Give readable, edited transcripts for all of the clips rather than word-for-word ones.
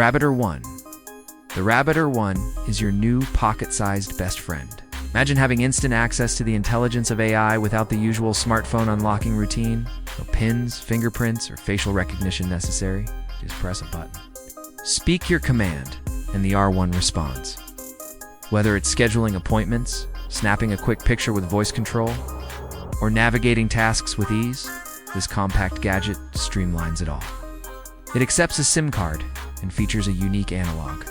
Rabbiter 1. The Rabbiter 1 is your new pocket-sized best friend. Imagine having instant access to the intelligence of AI without the usual smartphone unlocking routine. No pins, fingerprints, or facial recognition necessary. Just press a button. Speak your command, and the R1 responds. Whether it's scheduling appointments, snapping a quick picture with voice control, or navigating tasks with ease, this compact gadget streamlines it all. It accepts a SIM card and features a unique analog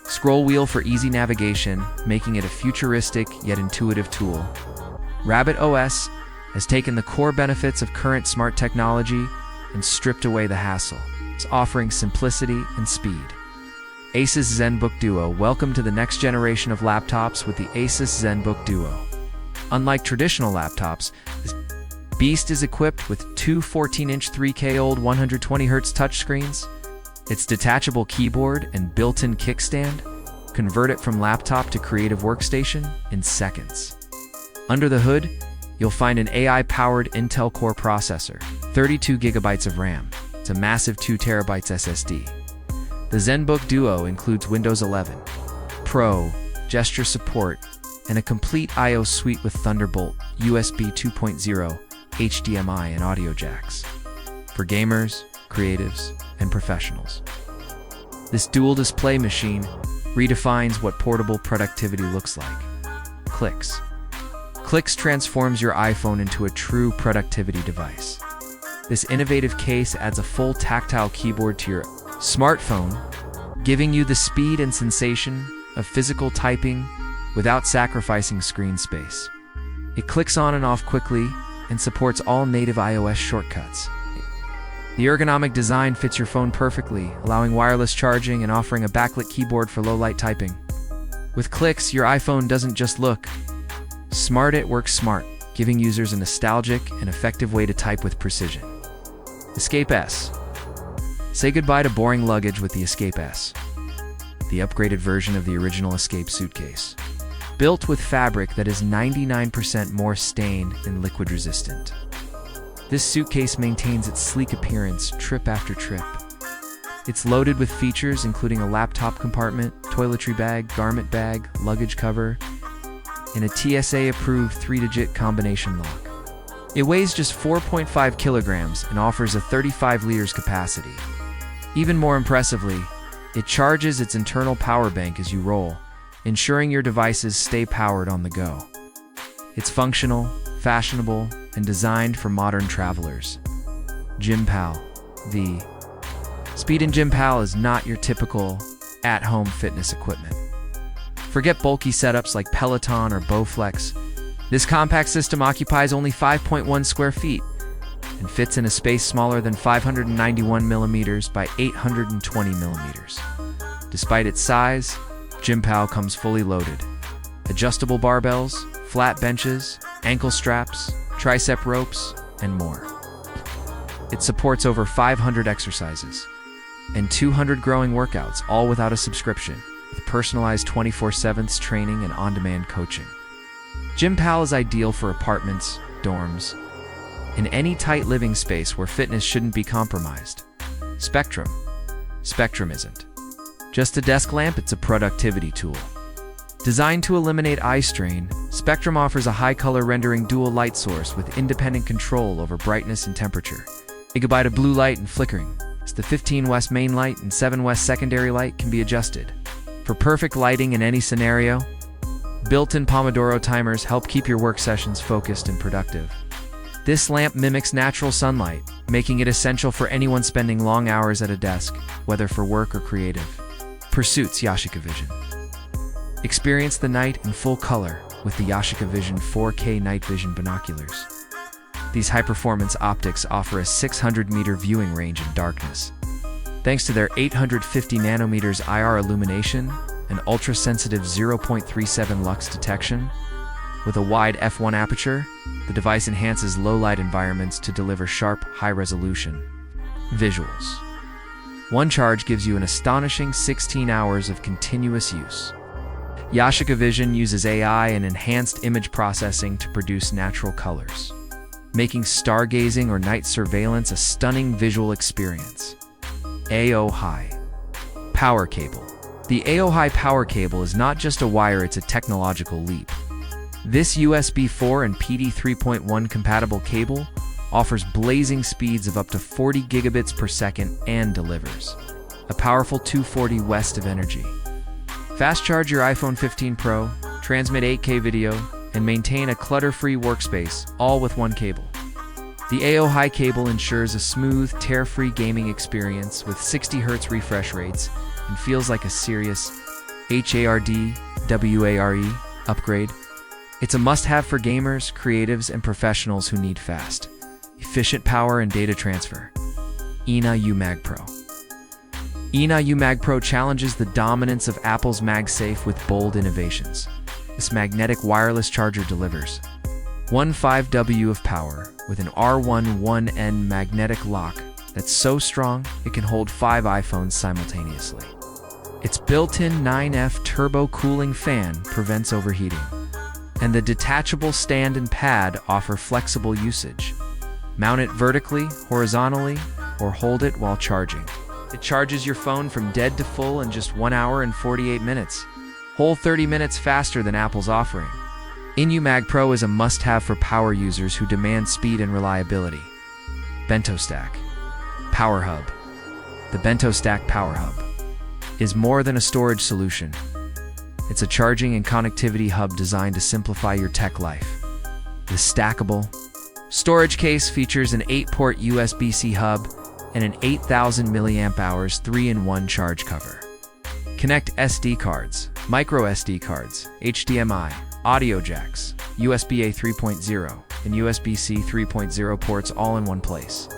scroll wheel for easy navigation, making it a futuristic yet intuitive tool. Rabbit OS has taken the core benefits of current smart technology and stripped away the hassle. It's offering simplicity and speed. Asus ZenBook Duo. Welcome to the next generation of laptops with the Asus ZenBook Duo. Unlike traditional laptops, this beast is equipped with two 14-inch 3K-old 120Hz touchscreens. Its detachable keyboard and built-in kickstand convert it from laptop to creative workstation in seconds. Under the hood, you'll find an AI-powered Intel Core processor, 32 GB of RAM. It's a massive 2 TB SSD. The ZenBook Duo includes Windows 11, Pro, gesture support, and a complete I/O suite with Thunderbolt, USB 2.0, HDMI, and audio jacks for gamers, creatives, and professionals. This dual display machine redefines what portable productivity looks like. Clicks. Clicks transforms your iPhone into a true productivity device. This innovative case adds a full tactile keyboard to your smartphone, giving you the speed and sensation of physical typing without sacrificing screen space. It clicks on and off quickly and supports all native iOS shortcuts. The ergonomic design fits your phone perfectly, allowing wireless charging and offering a backlit keyboard for low-light typing. With clicks, your iPhone doesn't just look smart, it works smart, giving users a nostalgic and effective way to type with precision. Escape S. Say goodbye to boring luggage with the Escape S, the upgraded version of the original Escape suitcase. Built with fabric that is 99% more stain and liquid resistant. This suitcase maintains its sleek appearance trip after trip. It's loaded with features including a laptop compartment, toiletry bag, garment bag, luggage cover, and a TSA-approved 3-digit combination lock. It weighs just 4.5 kilograms and offers a 35 liters capacity. Even more impressively, it charges its internal power bank as you roll, ensuring your devices stay powered on the go. It's functional, fashionable, and designed for modern travelers. GymPal. The Speed in GymPal is not your typical at-home fitness equipment. Forget bulky setups like Peloton or Bowflex. This compact system occupies only 5.1 square feet and fits in a space smaller than 591 millimeters by 820 millimeters. Despite its size, GymPal comes fully loaded. Adjustable barbells, flat benches, ankle straps, tricep ropes, and more. It supports over 500 exercises and 200 growing workouts, all without a subscription, with personalized 24/7 training and on-demand coaching. GymPal is ideal for apartments, dorms, in any tight living space where fitness shouldn't be compromised. Spectrum. Spectrum isn't just a desk lamp, it's a productivity tool. Designed to eliminate eye strain, Spectrum offers a high-color rendering dual light source with independent control over brightness and temperature. Gigabyte of blue light and flickering. The 15 West main light and 7 West secondary light can be adjusted for perfect lighting in any scenario. Built-in Pomodoro timers help keep your work sessions focused and productive. This lamp mimics natural sunlight, making it essential for anyone spending long hours at a desk, whether for work or creative pursuits. Yashica Vision. Experience the night in full color with the Yashica Vision 4K night vision binoculars. These high-performance optics offer a 600-meter viewing range in darkness. Thanks to their 850 nanometers IR illumination and ultra-sensitive 0.37 lux detection, with a wide f1 aperture, the device enhances low-light environments to deliver sharp, high-resolution visuals. One charge gives you an astonishing 16 hours of continuous use. Yashica Vision uses AI and enhanced image processing to produce natural colors, making stargazing or night surveillance a stunning visual experience. AO High. Power cable. The AOHi power cable is not just a wire, it's a technological leap. This USB 4 and PD 3.1 compatible cable offers blazing speeds of up to 40 gigabits per second and delivers a powerful 240 watts of energy. Fast charge your iPhone 15 Pro, transmit 8K video, and maintain a clutter-free workspace, all with one cable. The AOHi cable ensures a smooth, tear-free gaming experience with 60 Hz refresh rates and feels like a serious HARDWARE upgrade. It's a must-have for gamers, creatives, and professionals who need fast, efficient power and data transfer. ENA UMag Pro. ENA UMag Pro challenges the dominance of Apple's MagSafe with bold innovations. This magnetic wireless charger delivers 15W of power with an R11N magnetic lock that's so strong it can hold 5 iPhones simultaneously. Its built-in 9F turbo cooling fan prevents overheating, and the detachable stand and pad offer flexible usage. Mount it vertically, horizontally, or hold it while charging. It charges your phone from dead to full in just 1 hour and 48 minutes, whole 30 minutes faster than Apple's offering. ENA UMag Pro is a must-have for power users who demand speed and reliability. Bento Stack Power Hub. The Bento Stack Power Hub is more than a storage solution. It's a charging and connectivity hub designed to simplify your tech life. The stackable storage case features an 8-port USB-C hub and an 8,000 mAh 3-in-1 charge cover. Connect SD cards, micro SD cards, HDMI, audio jacks, USB-A 3.0, and USB-C 3.0 ports all in one place.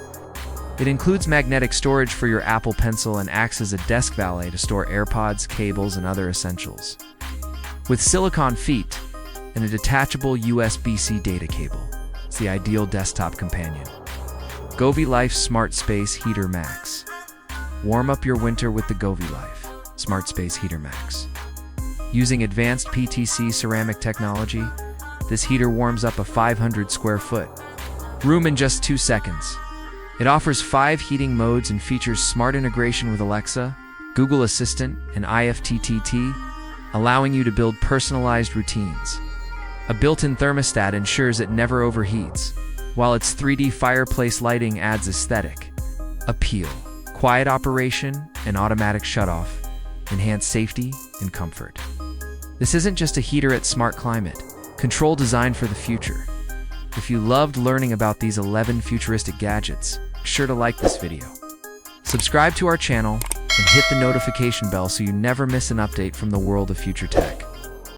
It includes magnetic storage for your Apple Pencil and acts as a desk valet to store AirPods, cables, and other essentials. With silicone feet and a detachable USB-C data cable, it's the ideal desktop companion. Govee Life Smart Space Heater Max. Warm up your winter with the Govee Life Smart Space Heater Max. Using advanced PTC ceramic technology, this heater warms up a 500 square foot room in just 2 seconds. It offers 5 heating modes and features smart integration with Alexa, Google Assistant, and IFTTT, allowing you to build personalized routines. A built-in thermostat ensures it never overheats, while its 3D fireplace lighting adds aesthetic appeal. Quiet operation and automatic shutoff enhance safety and comfort. This isn't just a heater at Smart Climate Control designed for the future. If you loved learning about these 11 futuristic gadgets, be sure to like this video. Subscribe to our channel and hit the notification bell so you never miss an update from the world of future tech.